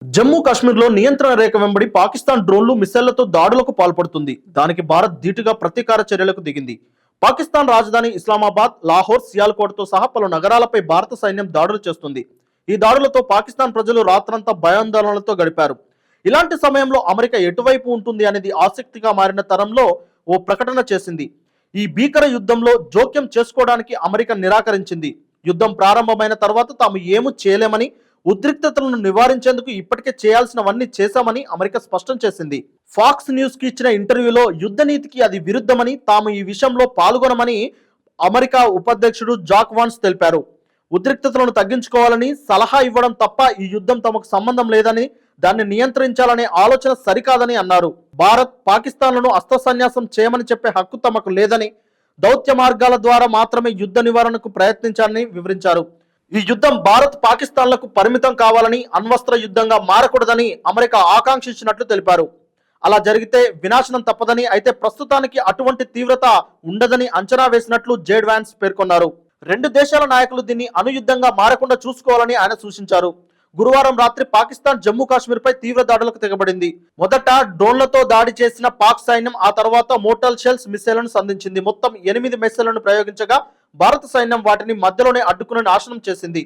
జమ్మూ కాశ్మీర్లో నియంత్రణ రేఖ వెంబడి పాకిస్తాన్ డ్రోన్లు మిసైళ్లతో దాడులకు పాల్పడుతుంది. దానికి భారత్ ధీటుగా ప్రతీకార చర్యలకు దిగింది. పాకిస్తాన్ రాజధాని ఇస్లామాబాద్, లాహోర్, సియాల్కోట్తో సహా పలు నగరాలపై భారత సైన్యం దాడులు చేస్తుంది. ఈ దాడులతో పాకిస్తాన్ ప్రజలు రాత్రంతా భయాందోళనలతో గడిపారు. ఇలాంటి సమయంలో అమెరికా ఎటువైపు ఉంటుంది అనేది ఆసక్తిగా మారిన తరంలో ఓ ప్రకటన చేసింది. ఈ భీకర యుద్ధంలో జోక్యం చేసుకోవడానికి అమెరికా నిరాకరించింది. యుద్ధం ప్రారంభమైన తర్వాత తాము ఏమీ చేయలేమని, ఉద్రిక్తతలను నివారించేందుకు ఇప్పటికే చేయాల్సినవన్నీ చేశామని అమెరికా స్పష్టం చేసింది. ఫాక్స్ న్యూస్ కి ఇచ్చిన ఇంటర్వ్యూలో యుద్ధ నీతికి అది విరుద్ధమని, తాము ఈ విషయంలో పాల్గొనమని అమెరికా ఉపాధ్యక్షుడు జాక్ వాన్స్ తెలిపారు. ఉద్రిక్తతలను తగ్గించుకోవాలని సలహా ఇవ్వడం తప్ప ఈ యుద్ధం తమకు సంబంధం లేదని, దాన్ని నియంత్రించాలనే ఆలోచన సరికాదని అన్నారు. భారత్, పాకిస్తాన్లను అస్త్రసన్యాసం చేయమని చెప్పే హక్కు తమకు లేదని, దౌత్య మార్గాల ద్వారా మాత్రమే యుద్ధ నివారణకు ప్రయత్నించాలని వివరించారు. ఈ యుద్ధం భారత్, పాకిస్తాన్లకు పరిమితం కావాలని, అణ్వస్త్ర యుద్ధంగా మారకూడదని అమెరికా ఆకాంక్షించినట్లు తెలిపారు. అలా జరిగితే వినాశనం తప్పదని, అయితే ప్రస్తుతానికి అటువంటి తీవ్రత ఉండదని అంచనా వేసినట్లు జేడ్ వాన్స్ పేర్కొన్నారు. రెండు దేశాల నాయకులు దీన్ని అణుయుద్ధంగా మారకుండా చూసుకోవాలని ఆయన సూచించారు. గురువారం రాత్రి పాకిస్తాన్ జమ్మూ కాశ్మీర్ పై తీవ్ర దాడులకు తెగబడింది. మొదట డ్రోన్లతో దాడి చేసిన పాక్ సైన్యం ఆ తర్వాత మోర్టార్ షెల్స్ మిసైళ్లను సంధించింది. మొత్తం 8 మిసైళ్లను ప్రయోగించగా భారత సైన్యం వాటిని మధ్యలోనే అడ్డుకుని నాశనం చేసింది.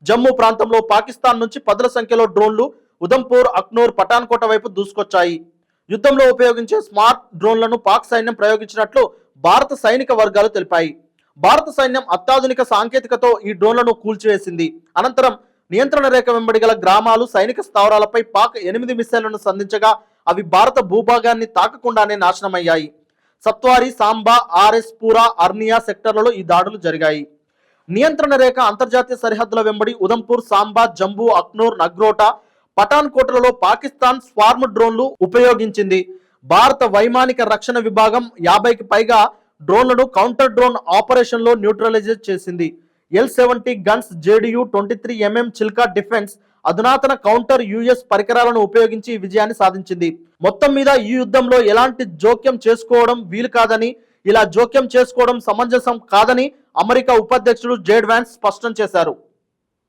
జమ్మూ ప్రాంతంలో పాకిస్తాన్ నుంచి పదుల సంఖ్యలో డ్రోన్లు ఉదంపూర్, అఖ్నూర్, పఠాన్కోట వైపు దూసుకొచ్చాయి. యుద్ధంలో ఉపయోగించే స్మార్ట్ డ్రోన్లను పాక్ సైన్యం ప్రయోగించినట్లు భారత సైనిక వర్గాలు తెలిపాయి. భారత సైన్యం అత్యాధునిక సాంకేతికతో ఈ డ్రోన్లను కూల్చివేసింది. అనంతరం నియంత్రణ రేఖ వెంబడి గల గ్రామాలు, సైనిక స్థావరాలపై పాక్ 8 మిసైళ్లను సంధించగా అవి భారత భూభాగాన్ని తాకకుండానే నాశనమయ్యాయి. సత్వారి, సాంబా, ఆర్ఎస్ పూరా, అర్నియా సెక్టర్లలో ఈ దాడులు జరిగాయి. నియంత్రణ రేఖ అంతర్జాతీయ సరిహద్దుల వెంబడి ఉదంపూర్, సాంబా, జంబూ, అఖ్నూర్, నగ్రోటా, పఠాన్కోటలలో పాకిస్తాన్ స్వార్మ్ డ్రోన్లు ఉపయోగించింది. భారత వైమానిక రక్షణ విభాగం 50కి పైగా డ్రోన్లను కౌంటర్ డ్రోన్ ఆపరేషన్లో న్యూట్రలైజ్ చేసింది. L-70 guns, JDU-23mm Chilka defence అధునాతన కౌంటర్ యుఎస్ పరికరాలను ఉపయోగించి ఈ విజయాన్ని సాధించింది. మొత్తం మీద ఈ యుద్ధంలో ఎలాంటి జోక్యం చేసుకోవడం వీలు కాదని, ఇలా జోక్యం చేసుకోవడం సమంజసం కాదని అమెరికా ఉపాధ్యక్షుడు జేడ్ వాన్స్ స్పష్టం చేశారు.